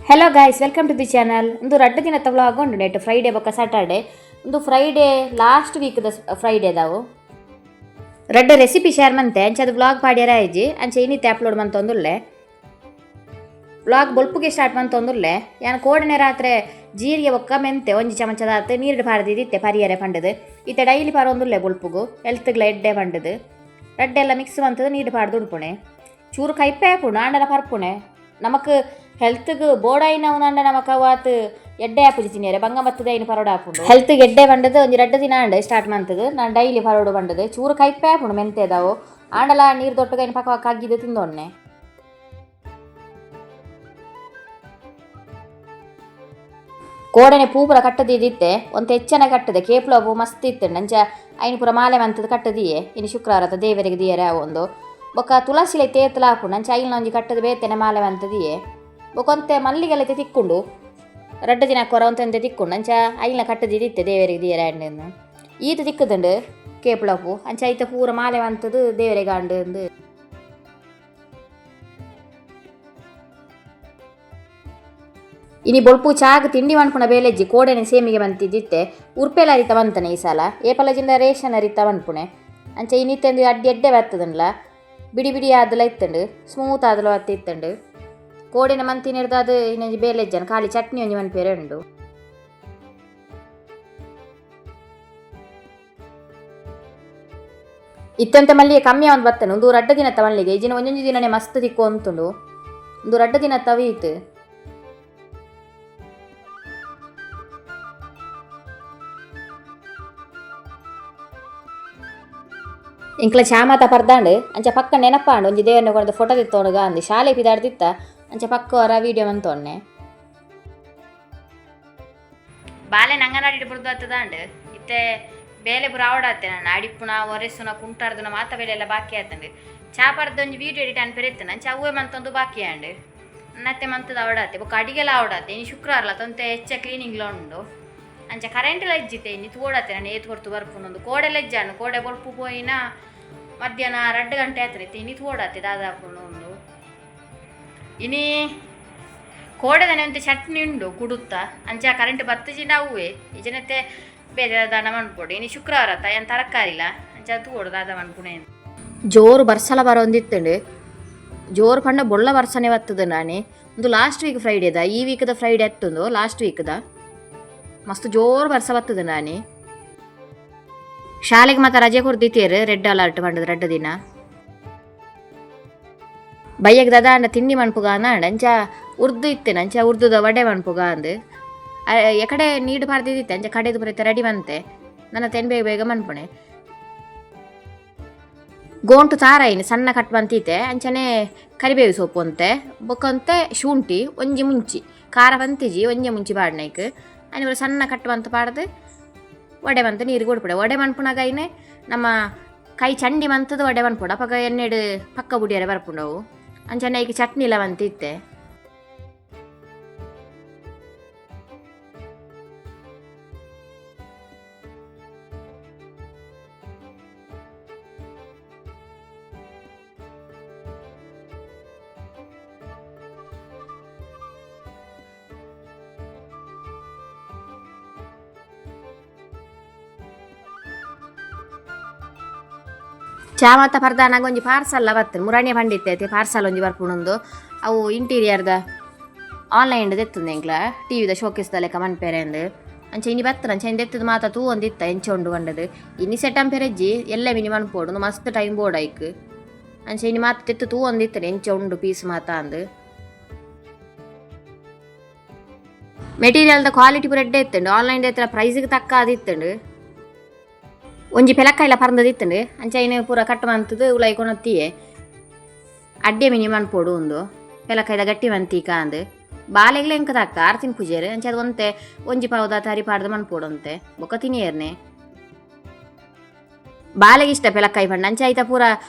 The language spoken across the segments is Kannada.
Hello guys, welcome to the channel. ಒಂದು 2 ದಿನದ ವ್ಲಾಗ್ ಉಂಡು ನೆಟ್ ಫ್ರೈಡೇ ಬೊಕ್ಕ ಸ್ಯಾಟರ್ಡೆ. ಒಂದು ಫ್ರೈಡೇ ಲಾಸ್ಟ್ ವೀಕ್ದ ಫ್ರೈಡೇ ಅದಾವು. 2 ರೆಸಿಪಿ ಶೇರ್ ಮಂತೆ ಅಂಚೆ ಅದು ವ್ಲಾಗ್ ಪಾಡ್ಯಾರ ಆಯ್ಜಿ ಅಂಚೆ ಇನ್ನಿತ್ತೆ ಅಪ್ಲೋಡ್ ಮಂತೊಂದುಲ್ಲೆ. ವ್ಲಾಗ್ ಬೊಲ್ಪುಗೆ ಸ್ಟಾರ್ಟ್ ಮಂತೊಂದುಲ್ಲೆ. ಯಾನು ಕೋಡನೆ ರಾತ್ರಿ ಜೀರಿಗೆ ಬೊಕ್ಕ ಮೆಂತೆ ಒಂಜಿ ಚಮಚದಾತ ನೀರು ಪಾಡ್ದಿದ್ದಿತ್ತೆ ಪರಿಯರೆ ಪಂಡದು. ಇತ್ತೆ ಡೈಲಿ ಪಾರೊಂದುಲ್ಲೆ ಬೊಲ್ಪುಗು ಹೆಲ್ತ್ಗ್ಲ ಎಡ್ಡೆ ಪಂಡದು. ರಡ್ಡೆಲ್ಲ ಮಿಕ್ಸ್ ಮಂತದ ನೀರು ಪಾಡ್ದು ಉಡ್ಪುಣೆ. ಚೂರು ಕೈಪೇ ಪುಣೆ ಆಂಡಲ ಪರ್ಪುಣೆ. ನಮಕ್ ಹೆಲ್ತ್ಗೆ ಬೋಡಾಯಿನ ಉಂಡ ನಮಕ್ ಅವಾತ್ ಎಡ್ಡೆ ಆಪುಜಿ ತಿನ್ನಿಯರೆ ಬಂಗ ಮತ್ತದ ಐನು ಪರೋಡ ಆಪುಂಡು. ಹೆಲ್ತ್ಗೆ ಎಡ್ಡೆ ಬಂಡದು ಒಂಜಿ 2 ದಿನ ಆಂಡೆ ಸ್ಟಾರ್ಟ್ ಮಂತದು. ನಾನು ಡೈಲಿ ಪರೋಡು ಬಂಡದು ಚೂರು ಕೈಪೇ ಆಪುಂಡು ಮೆಂತೆ ಅದಾವು ಆಂಡಲ ನೀರು ದೊಟ್ಟಗೈನು ಪಕ್ಕ ಕಗ್ಗಿದ್ದು ತಿಂದೊನ್ನೆ. ಕೋಡನೆ ಪೂ ಪುರ ಕಟ್ಟದಿದ್ದಿತ್ತೆ ಒಂದು ಹೆಚ್ಚನೆ ಕಟ್ಟದೆ ಕೇಪ್ಲ ಪೂ ಮಸ್ತ್ ಇತ್ತು ನಂಚ ಐನು ಪುರ ಮಾಲೆ ಮಂತದ ಕಟ್ಟದಿಯೇ ಇನ್ನು ಶುಕ್ರವಾರ ದೇವರಿಗೆ ದಿಯರೆ ಒಂದು ಬೊಕ್ಕ ತುಳಸಿಲೆ ತೇತಲ ಹಾಪುಂಡು ನಂಚ ಐಲ್ನ ಒಂಜಿ ಕಟ್ಟದ ಬೇತೇನೆ ಮಾಲೆ ಮಂತದಿಯೇ ಬೊಕೊಂತೆ ಮಲ್ಲಿಗೆಲ್ಲ ತಿಕ್ಕೊಂಡು 2 ದಿನ ಕೊರ ಒಂತೆ ತಿಕ್ಕೊಂಡು ಅಂಚ ಐಲ್ನ ಕಟ್ಟದಿದ್ದಿತ್ತೆ ದೇವರಿಗೆ ದಿಯರೆ ಅಂಡು ಈತ ತಿಕ್ಕದುಂಡು ಕೇಪ್ಲ ಪೂ ಅಂಚ ಐತ ಪೂರ ಮಾಲೆ ಮಂತದು ದೇವರಿಗೆ ಆಂಡು. ಇನಿ ಬೊಲ್ಪು ಚಾಗ್ ತಿಂಡಿ ಮನ್ಪುಣ ಬೇಲೆಜ್ಜಿ ಕೋಡೆನೆ ಸೇಮಿಗೆ ಬಂತಿದ್ದಿತ್ತೆ ಉರ್ಪೆಲ ಅರಿತ ಬಂತನೆ ಈ ಸಲ ಏಪಲಜಿಂದ ರೇಷನ್ ಅರಿತ ಮನ್ಪುಣೆ ಅಂಚ ಇನ್ನಿತ್ತೆಂದು ಅಡ್ಡಿ ಎಡ್ಡೆ ಬರ್ತದನ್ಲ ಬಿಡಿ ಬಿಡಿ ಆದಲ ಇತ್ತಂಡು ಸ್ಮೂತ್ ಆದಲ ಬತ್ತ ಇತ್ತಂಡು ಕೋಡಿನ ಮಂತಿನಿರ್ದು ಅದು ಇನ್ನೊಂಜಿ ಬೇಲೆಜ್ಜನ ಖಾಲಿ ಚಟ್ನಿ ಒಂಜಿ ಮನ್ಪೇರೆ ಉಂಡು. ಇತ್ತಂತೆ ಮಲ್ಲಿಗೆ ಕಮ್ಮಿ ಒಂದು ಬತ್ತನು ಒಂದು 2 ದಿನತ್ತ ಮಲ್ಲಿಗೆ ಈಜಿನ ಒಂದೊಂದು ದಿನನೇ ಮಸ್ತ್ ತಿಕ್ಕು ಅಂತುಂಡು ಒಂದು 2 ದಿನ ತವೀತು. ಇಂಕ್ಲ ಚಾಮಾತ ಪರ್ದಾಂಡು ಅಂಚ ಪಕ್ಕ ನೆನಪಾಂಡು ಒಂಜಿ ದೇವರನ್ನ ಕೊಡದ ಫೋಟೋ ತಿತ್ತೋಣ ಗಾಂಧಿ ಶಾಲೆ ಪಿದಾಡ್ದಿತ್ತ ಅಂಚ ಪಕ್ಕ ಹೊರ ವೀಡಿಯೋ ಮಂತೊನ್ನೆ. ಬಾಲೆ ನಂಗನಾಡಿ ಬುಡ್ದು ಆತದಾಂಡು ಇತ್ತೆ ಬೇಲೆ ಪುರ ಆವಡಾತೆ ನಾನು ಅಡಿಪ್ಪುನ ಒರೆಸುನ ಕುಂಟಾರ್ದುನ ಮಾತ ಬೇಲೆ ಎಲ್ಲ ಬಾಕಿ ಆತಂಡು ಚಾ ಪರ್ದು ಒಂಜಿ ವೀಡಿಯೋ ಎಡಿಟ್ ಅನ್ಪೆರಿತ್ತು ಅಂಚ ಅವೇ ಮಂತೊಂದು ಬಾಕಿ ಆಂಡು ನತ್ತೆ ಮಂತದ ಆವಡಾತೆ ಬೊಕ್ಕ ಅಡಿಗೆಲ್ಲ ಆವಡಾತೆ ಇನ್ನು ಶುಕ್ರವಾರ ತೊಂತೆ ಹೆಚ್ಚ ಕ್ಲೀನಿಂಗ್ಲ ಉಂಡು ಅಂಚ ಕರೆಂಟ್ ಎಲ್ಲ ಇಜ್ಜಿತ್ತೆ ಇನ್ನು ತೋಡಾತೆ ನಾನು ಏತು ಕೊಡ್ತು ಬರ್ಪುನೊಂದು ಕೋಡೆಲ್ಲ ಇಜ್ಜಾನು ಕೋಡೆ ಬೊಲ್ಪು ಪೋಯಿನ ಮಧ್ಯಾಹ್ನ 2 ಗಂಟೆ ಆಯ್ತು ಇನ್ನು ತೋಡಾತೆ ದಾದಾಪುಣ ಉಂಡು. ಇನಿ ಕೋಡೆದನೆ ಒಂತೆ ಚಟ್ನಿ ಉಂಡು ಕುಡುತ್ತ ಅಂಚ ಕರೆಂಟ್ ಬತ್ತಜಿಂಡ ಅವೇ ಈಜನತ್ತೆ ಬೇರೆ ದಾನ ಮನ್ಪೊಡು ಇನ್ನು ಶುಕ್ರವಾರ ಏನು ತರಕಾರಿಲ್ಲ ಅಂಚ ತೋಡು ದಾದ ಮನ್ಪುಣೆ. ಜೋರು ಬರ್ಸಲ ಬರೋಂದಿತ್ತಂಡು ಜೋರು ಪಂಡ ಬೊಳ್ಳ ಬರ್ಸನೆ ಬರ್ತದ ನಾನೇ ಒಂದು ಲಾಸ್ಟ್ ವೀಕ್ ಫ್ರೈಡೇದ ಈ ವೀಕ್ದ ಫ್ರೈಡೇ ಎತ್ತೊಂದು ಲಾಸ್ಟ್ ವೀಕ್ದ ಮಸ್ತ್ ಜೋರು ಬರ್ಸ ಬರ್ತದೆ ನಾನೇ ಶಾಲೆಗೆ ಮಾತ್ರ ರಜೆ ಕೊಡ್ದಿತ್ತೇರು ರೆಡ್ ಅಲರ್ಟ್ ಪಂಡದು 2 ದಿನ ಬಯ್ಯಗೆ ದದಾಂಡ ತಿಂಡಿ ಮನ್ಪುಗ ಅಂಚ ಉರ್ದು ಇತ್ತೇನೆ ಅಂಚ ಉರ್ದುದ ವಡೆ ಮನ್ಪುಗ ಅಂದು ಎಕಡೆ ನೀಡು ಪಾರ್ದಿದ್ದಿತ್ತೆ ಅಂಚ ಕಡೆದು ಬರೀತೆ ರೆಡಿ ಬಂತೆ ನನ್ನ ತೆನ್ ಬೇಗ ಬೇಗ ಮನ್ಪುಣೆ ಗೋಂಟು ತಾರಾಯಿನಿ ಸಣ್ಣ ಕಟ್ ಬಂತಿತ್ತೆ ಅಂಚನೆ ಕರಿಬೇವು ಸೊಪ್ಪು ಅಂತೆ ಬೊಕ್ಕಂತೆ ಶುಂಠಿ ಒಂಜಿ ಮುಂಚಿ ಖಾರ ಬಂತಿಜಿ ಒಂಜಿ ಮುಂಚಿ ಬಾಡ್ನೈಕ್ ಅನಿವರು ಸಣ್ಣ ಕಟ್ಟು ಬಂತ ಪಾಡ್ದು ವಡೆ ಬಂತ ನೀರು ಕೊಡ್ಪಡೆ ವಡೆ ಮನ್ಪುಣಾಗ ಐನೆ ನಮ್ಮ ಕೈ ಚಂಡಿ ಮಂತದ ವಡೆ ಮನ್ಪುಡ ಪಕ್ಕ ಎಣ್ಣೆಡು ಪಕ್ಕ ಬುಡಿಯರೆ ಬರ್ಪುಂಡವು ಅಂಚನೆ ಈಗ ಚಟ್ನಿ ಇಲ್ಲ ಬಂತಿತ್ತೆ. ಚಾ ಮಾತ ಪರ್ದ ನಂಗೆ ಒಂಜಿ ಪಾರ್ಸಲ್ ಬರ್ತದೆ ಮುರಾಣಿ ಪಂಡಿತ್ತೈತೆ ಪಾರ್ಸಲ್ ಒಂಜಿ ಬರ್ಪುಣೊಂದು ಅವು ಇಂಟೀರಿಯರ್ದ ಆನ್ಲೈನ್ ತೆತ್ತುಂದು ಎಂಕ್ಲ ಟಿವಿದ ಶೋಕೇಸ್ದ ಲೆಕ್ಕ ಮನ್ಪೇರೆ ಅಂದು ಅಂಚೆ ಇನಿ ಬರ್ತದೆ ಅಂಚೆ ಇನ್ನು ತೆತ್ತದು ಮಾತ ತೂ ಒಂದಿತ್ತ ಎಂಚ ಉಂಡು ಕಂಡದು ಇನಿ ಸೆಟಂ ಪೆರೆಜ್ಜಿ ಎಲ್ಲ ಮಿನಿ ಮನ್ಪೋಡು ಮಸ್ತ್ ಟೈಮ್ ಬೋರ್ಡ್ ಐಕ್ ಅಂಚೆ ಇನಿ ಮಾತ ತೆತ್ತು ತೂ ಒಂದಿತ್ತನೆ ಎಂಚ ಉಂಡು ಪೀಸ್ ಮಾತ ಅಂದು ಮೆಟೀರಿಯಲ್ದ ಕ್ವಾಲಿಟಿ ಪೂರ ಎಡ್ಡೆ ಇತ್ತಂಡು ಆನ್ಲೈನ್ ಎತ್ತರ ಪ್ರೈಸಿಗೆ ತಕ್ಕ ಅದಿತ್ತಂಡು ಒಂಜಿ ಪೆಲಕ್ಕಾಯಿಲ ಪರಂದದಿತ್ತಂಡು ಅಂಚ ಐನು ಪೂರ ಕಟ್ಟು ಮಂತದ್ದು ಉಲೈ ಕೊನೊತ್ತಿಯೇ ಅಡ್ಡೆ ಮಿನಿ ಮನ್ಪೋಡು ಒಂದು ಪೆಲಕ್ಕಾಯ್ದ ಗಟ್ಟಿ ಮಂತೀಕ ಅಂದು ಬಾಲೆಗ್ಲ ಎಂಕ ತಕ್ಕ ಆರ್ತಿನ ಪೂಜೆರು ಅಂಚೆ ಅದು ಒಂತೆ ಒಂಜಿ ಪಾವುದ ತರಿ ಪಾಡ್ದು ಮನ್ಪೋಡು ಅಂತೆ ಬೊಕ್ಕ ತಿನಿಯರ್ನೆ ಬಾಲೆಗೆ ಇಷ್ಟ ಪೆಲಕ್ಕಾಯಿ ಪಂಡ ಅಂಚೆ ಆಯ್ತ ಪೂರ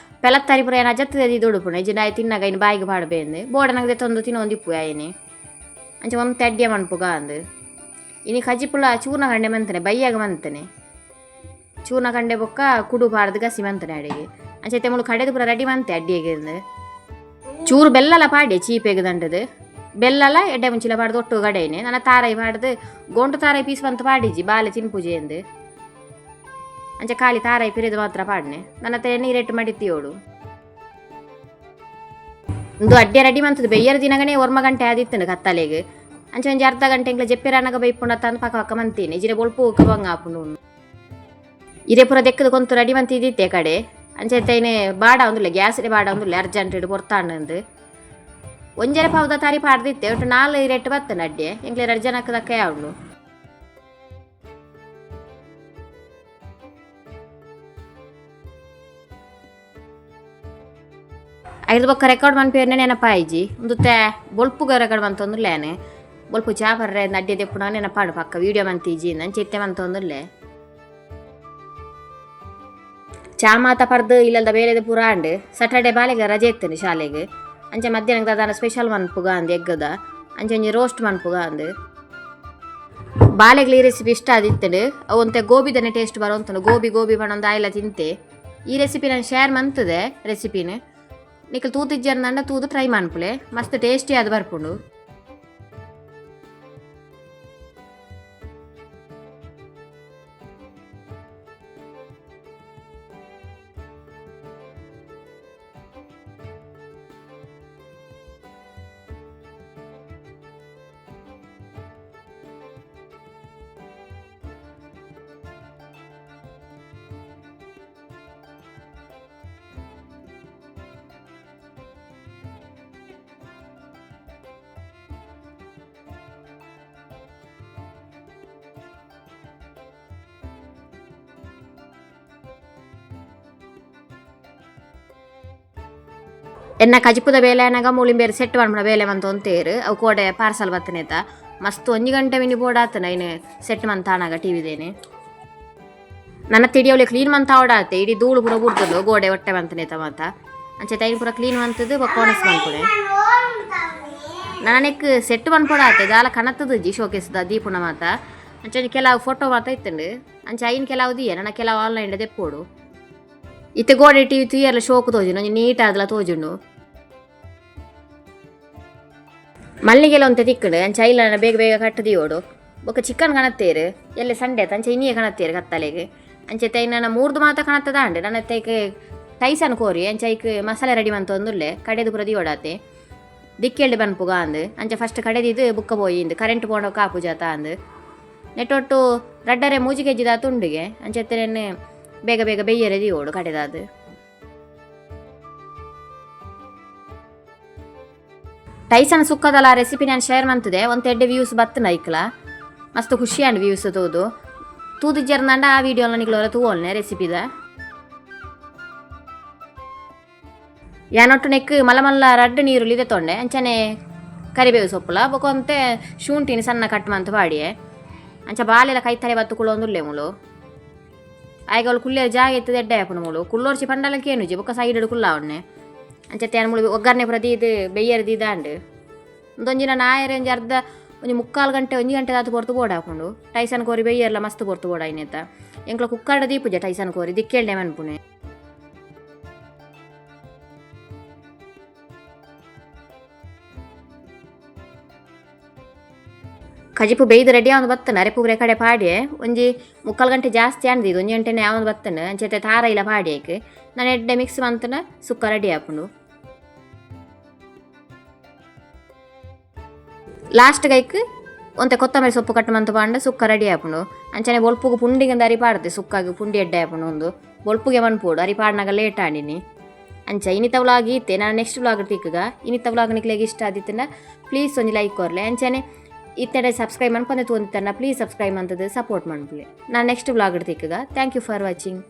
ಪೆಲಕ್ ತರಿ ಪೂರ ಏನು ಅಜತ್ತದ ದೊಡುಪುಣ ಇಜಿನ ಆಯ್ತು ತಿನ್ನಾಗ ಇನ್ನು ಬಾಯಿಗೆ ಪಾಡ್ಬೇಂದು ಬೋಡನಾಗದೆ ತಂದು ತಿನ್ನೊಂದಿಪ್ಪು ಆಯ್ನೆ ಅಂಚೆ ಒಂತೆ ಅಡ್ಡೆ ಮನ್ಪುಗ ಅಂದು ಇನಿ ಕಜ್ಜಿಪುಳ ಚೂರ್ಣ ಕಂಡೆ ಮಂತಾನೆ ಬೈಯಾಗ ಮಂತಾನೆ ಚೂರ್ಣ ಕಂಡೆ ಬೊಕ್ಕ ಕುಡು ಪಾಡ್ದು ಗಸಿ ಮಂತಾನೆ ಅಡಿಗೆ ಅಂಚೆ ಮುಳು ಕಡೆದು ಪೂರ ರೆಡಿ ಮಂತೆ ಅಡ್ಡಿಗೆ ಚೂರು ಬೆಲ್ಲಲ ಪಾಡೆ ಚೀಪೆಗೆ ದಂಡದು ಬೆಲ್ಲಲ ಎಡ್ಡೆ ಮುಂಚಿಲ ಪಾಡ್ದು ಒಟ್ಟು ಗಡೆನೆ ನನ್ನ ತಾರಾಯಿ ಪಾಡ್ದು ಗೋಂಟು ತಾರಾಯಿ ಪೀಸ್ ಬಂತು ಪಾಡಿಜಿ ಬಾಲೆ ತಿನ್ಪುಜಿ ಎಂದು ಅಂಚೆ ಖಾಲಿ ತಾರಾಯಿ ಪಿರಿದು ಮಾತ್ರ ಪಾಡ್ನೆ ನನ್ನ ಹತ್ರ ನೀರೆಟ್ಟು ಮಾಡಿತ್ತೀಯೋಡು ಒಂದು ಅಡ್ಡೆ ರೆಡಿ ಮಂತದ್ದು ಬೆಯ್ಯರ ದಿನಗನೇ 1 ಗಂಟೆ ಆದಿತ್ತಂಡು ಕತ್ತಲೆಗೆ ಅಂಚೆ ಒಂಜಿ ಅರ್ಧ ಗಂಟೆ ಎಂಕ್ಲ ಜೆಪ್ಪಿರಾನಾಗ ಬೈಪುಂಡ ತಂದು ಪಕ್ಕ ಪಕ್ಕ ಮಂತೀನಿ ಇಜಿರೆ ಬೊಲ್ಪು ಕವಂಗ ಆಪುಂಡು ಇರೇ ಪೂರ ದೆಕ್ಕದು ಕೊಂತು ರೆಡಿ ಮಂತಿದ್ದಿತ್ತೆ ಕಡೆ ಅಂಚೆ ತೈನೆ ಬಾಡ ಒಂದುಲ್ಲೆ ಗ್ಯಾಸ್ರೆ ಬಾಡ ಒಂದುಲ್ಲೆ ಅರ್ಜೆಂಟ್ ಇಡು ಪೊರ್ತಾಂಡು ಒಂಜರೆ ಪಾವ್ದ ತಾರಿ ಪಾಡ್ದಿತ್ತೆ ಒಟ್ಟು 4 ಇರೆಟ್ಟು ಬತ್ತನ ಅಡ್ಡೆ ಎಂಕ್ಲೆ 2 ಜನಕ್ಕೆ ದಕ್ಕೆ ಆವಳು ಐದು ಬೊಕ್ಕ ರೆಕಾರ್ಡ್ ಮನ್ಪೇರ್ನೆ ನೆನಪಾಯಿಜಿ ಒಂದು ಬೊಲ್ಪುಗ ರೆಕಾರ್ಡ್ ಮಂತೊಂದುಲ್ಲೇನೆ ಬೊಲ್ಪು ಚಾ ಬರ್ರೆ ನಡ್ಡೆ ದೆಪ್ಪುನ ನೆನಪಾಡು ಪಕ್ಕ ವೀಡಿಯೋ ಮಂತೀಜಿ ನಂಚಿತ್ತೆ ಮಂತೊಂದುಲ್ಲೆ ಚಾ ಮಾತ ಪರ್ದು ಇಲ್ಲದ ಬೇಲೆದ ಪೂರ ಆಂಡು ಸ್ಯಾಟರ್ಡೆ ಬಾಲೆಗೆ ರಜೆ ಇತ್ತೇನೆ ಶಾಲೆಗೆ ಅಂಚೆ ಮಧ್ಯಾಹ್ನಕ್ಕೆ ದಾದಾನ ಸ್ಪೆಷಲ್ ಮನ್ಪುಗ ಅಂದು ಎಗ್ಗದ ಅಂಚೆ ಒಂಜಿ ರೋಸ್ಟ್ ಮನ್ಪುಗ ಅಂದು ಬಾಲೆಗ್ಲಿ ಈ ರೆಸಿಪಿ ಇಷ್ಟ ಆದಿತ್ತಡು ಅವಂತೆ ಗೋಬಿದನೆ ಟೇಸ್ಟ್ ಬರೋಂತನು ಗೋಬಿ ಬಣ್ಣ ಒಂದು ಆಯ್ಲ ತಿಂತೆ ಈ ರೆಸಿಪಿ ನಾನು ಶೇರ್ ಮಂತದೆ ರೆಸಿಪಿನ ನಿಖಲ್ ತೂತಿಜ್ಜರ್ನಂಡ ತೂದು ಟ್ರೈ ಮನ್ಪುಲೆ ಮಸ್ತ್ ಟೇಸ್ಟಿ ಅದು ಬರ್ಪುಂಡು ಎನ್ನ ಕಜಿಪುದ ಬೇಲೆನಾಗ ಮೂಳಿಂಬೇರು ಸೆಟ್ ಮಾಡ್ಬಿಡ ಬೇಲೆ ಮಂತ ಒಂತೇರು ಅವು ಕೋಡೆ ಪಾರ್ಸಲ್ ಬತ್ತನೇತ ಮಸ್ತ್ 1 ಗಂಟೆ ಮಿನಿ ಬೋಡಾತನ ಇನ್ನು ಸೆಟ್ ಮಂತ ಆನಾಗ ಟಿವಿದೇನೆ ನನ್ನ ತಿಡಿಯವಳಿ ಕ್ಲೀನ್ ಮಂತ ಆವಡಾತೆ ಇಡೀ ಧೂಳು ಪೂರ ಬುಡ್ದಲು ಗೋಡೆ ಹೊಟ್ಟೆ ಮಂತನೇತ ಮಾತ ಅಂಚೆ ತೈನ್ ಪೂರ ಕ್ಲೀನ್ ಮಂತದ್ದು ಬಕ್ಕೋಣಸ್ ಮನ್ಪುಡೆ ನನಕ್ಕೆ ಸೆಟ್ ಮನ್ಪೊಡಾತೆ ದಾಲ ಕಣತ್ತದಜ್ಜಿ ಶೋಕೇಸ್ದ ದೀಪುಣ ಮಾತ ಅಂಚೆ ಕೆಲವು ಫೋಟೋ ಮಾತ ಇತ್ತಂಡು ಅಂಚೆ ಐನ್ ಕೆಲವು ದಿಯ ನನ್ನ ಕೆಲವು ಆನ್ಲೈನ್ ದೆಪ್ಪೋಡು ಇತ್ತೆ ಗೋಡೆ ಟಿವಿ ತುಯ್ಯರ್ಲ ಶೋಕು ತೋಜುಂಡು ಒಂಜಿ ನೀಟ್ ಆದಲ ತೋಜುಂಡು ಮಲ್ಲಿಗೆಲ್ಲ ಒಂತೆ ತಿಕ್ಕಡು ಅಂಚೆ ಐಲನ ಬೇಗ ಕಟ್ಟದಿಯೋಡು ಬೊಕ್ಕ ಚಿಕನ್ ಕಣತ್ತೇರು ಎಲ್ಲ ಸಂಡೆ ಆತ ಅಂಚೆ ಇನ್ನಿಯೇ ಕಣತ್ತೇರು ಕತ್ತಲೆಗೆ ಅಂಚೆ ತೈ ನನ್ನ 3 ಮಾತ ಕಣತ್ತದ ಅಂಡೆ ನನ್ನ ತೈಗೆ ಟೈಸನ್ ಕೋರಿ ಅಂಚೆ ಐಕ್ ಮಸಾಲೆ ರೆಡಿ ಮಂತ ಒಂದುಲ್ಲೆ ಕಡೆದು ಪುರ ದಿಯೋಡಾತೆ ದಿಕ್ಕೆಳ್ಳಿ ಬನ್ಪುಗ ಅಂದು ಅಂಚೆ ಫಸ್ಟ್ ಕಡೆದಿದ್ದು ಬುಕ್ಕ ಪೋಯಿಂದು ಕರೆಂಟ್ ಪೋಂಡ ಕಾಪು ಜಾತ ಅಂದು ನೆಟ್ಟೊಟ್ಟು ರಡ್ಡರೆ 3 kg ತುಂಡಿಗೆ ಅಂಚೆ ಎತ್ತರೇನು ಬೇಗ ಬೆಯ್ಯರೆ ದಿಯೋಡು ಕಡೆದಾದು ಟೈಸನ್ ಸುಕ್ಕದಲ್ಲ ರೆಸಿಪಿ ನಾನು ಶೇರ್ ಮಂತದೆ ಒಂದು ಎಡ್ಡೆ ವ್ಯೂಸ್ ಬತ್ತನ ಐಕ್ಲ ಮಸ್ತ್ ಖುಷಿ ಅಂಡ್ ವ್ಯೂಸ್ ತೂದಿಜ್ಜರ್ನಂಡ ಆ ವಿಡಿಯೋಲ ನಿಗ್ಲೋರ ತೂವಲ್ನೆ ರೆಸಿಪಿದ ಯಾನೊಟ್ಟು ನೆಕ್ ಮಲ್ಲ ರಡ್ಡು ನೀರುಳ್ಳಿ ತೊಂಡೆ ಅಂಚನೆ ಕರಿಬೇವು ಸೊಪ್ಪುಲ ಬೊಕೊಂತೆ ಶುಂಠಿನಿ ಸಣ್ಣ ಕಟ್ ಮಂತ ಬಾಡಿಯೆ ಅಂಚ ಬಾಲೆಲ್ಲ ಕೈ ತಲೆ ಬತ್ತು ಕುಳ್ಳೊಂದುಲ್ಲೆ ಮುಳು ಆಯ್ಗ ಅವಳು ಕುಲ್ಲಿಯ ಜಾಗ ಎತ್ತದ ಎಡ್ಡೆ ಹಾಪುಣ ಮುಳು ಕುಲ್ಲೋರ್ಚಿ ಪಂಡಲಕ್ಕೆ ಏನುಜಿ ಬೊಕ್ಕ ಸೈಡ್ ಕುಲ್ಲ ಅವನ್ನೆ ಅಂಚೆ ತೇನ ಮುಳು ಒಗ್ಗರಣೆ ಪುರ ದೀದು ಬೆಯ್ಯರ್ ದೀದಾಂಡು ಒಂದೊಂಜಿನ ನಾಯರೆ ಒಂಜಿ ಅರ್ಧ ಒಂಜಿ 3/4 ಗಂಟೆ 1 ಗಂಟೆ ದಾತು ಪೊರ್ತು ಬೋಡ ಹಾಕೊಂಡು ಟೈಸನ್ ಕೋರಿ ಬೆಯ್ಯರ್ಲ ಮಸ್ತ್ ಪೊರ್ತು ಬೋಡ ಐನೆತ ಎಂಕ್ಲ ಕುಕ್ಕರ್ಡ ದೀಪುಜೆ ಟೈಸನ್ ಕೋರಿ ದಿಕ್ಕೇಳ್ಡೆ ಮನ್ಪುಣೆ ಕಜಿಪು ಬೇಯ್ದು ರೆಡಿ ಆವೊಂದು ಬತ್ತನ ಅರೆಪುಗ್ರೆ ಕಡೆ ಪಾಡಿ ಒಂಜಿ 3/4 ಗಂಟೆ ಜಾಸ್ತಿ ಅಂದಿದ್ದು 1 ಗಂಟೆನೇ ಯಾವೊಂದು ಬತ್ತನ ಅಂಚೆ ತಾರ ಇಲ್ಲ ಪಾಡಿಯಕ್ಕೆ ನಾನು ಎಡ್ಡೆ ಮಿಕ್ಸ್ ಮಂತನ ಸುಕ್ಕ ರೆಡಿ ಹಾಕೊಂಡು ಲಾಸ್ಟ್ ಗೈಕ್ ಒಂತೆ ಕೊತ್ತಂಬರಿ ಸೊಪ್ಪು ಕಟ್ಟು ಮಂತು ಪಾಂಡ ಸುಕ್ಕ ರೆಡಿ ಹಾಕೊಂಡು ಅಂಚನೆ ಬೊಲ್ಪುಗು ಪುಂಡಿಗೆ ಅರಿಪಾಡ್ದೆ ಸುಕ್ಕಾಗಿ ಪುಂಡಿ ಎಡ್ಡೆ ಹಾಕೊಂಡು ಒಂದು ಬೊಲ್ಪುಗೆ ಮನ್ಪೋಡು ಅರಿಪಾಡ್ನಾಗ ಲೇಟ್ ಆಡಿನಿ ಅಂಚ ಇನ್ನಿತ ವ್ಲಾಗ್ ಇತ್ತೆ ನಾನು ನೆಕ್ಸ್ಟ್ ವ್ಲಾಗ್ ತಿಕ್ಕಗ ಇನ್ನಿತ ವ್ಲಾಗ್ ನಿಕ್ಲೆಗೆ ಇಷ್ಟ ಆದಿತ್ತನ ಪ್ಲೀಸ್ ಒಂದು ಲೈಕ್ ಕೊರ್ಲೆ ಅಂಚನೆ ಇತ್ತಡೆ ಸಬ್ಸ್ಕ್ರೈಬ್ ಮನ್ಪಂದೆ ತೋಂದಿತ್ತನ್ನ ಪ್ಲೀಸ್ ಸಬ್ಸ್ಕ್ರೈಬ್ ಅಂತದ್ದು ಸಪೋರ್ಟ್ ಮನ್ಪುಲೆ ನಾನು ನೆಕ್ಸ್ಟ್ ವ್ಲಾಗ್ ತಿಕ್ಕಗ ಥ್ಯಾಂಕ್ ಯು ಫಾರ್ ವಾಚಿಂಗ್.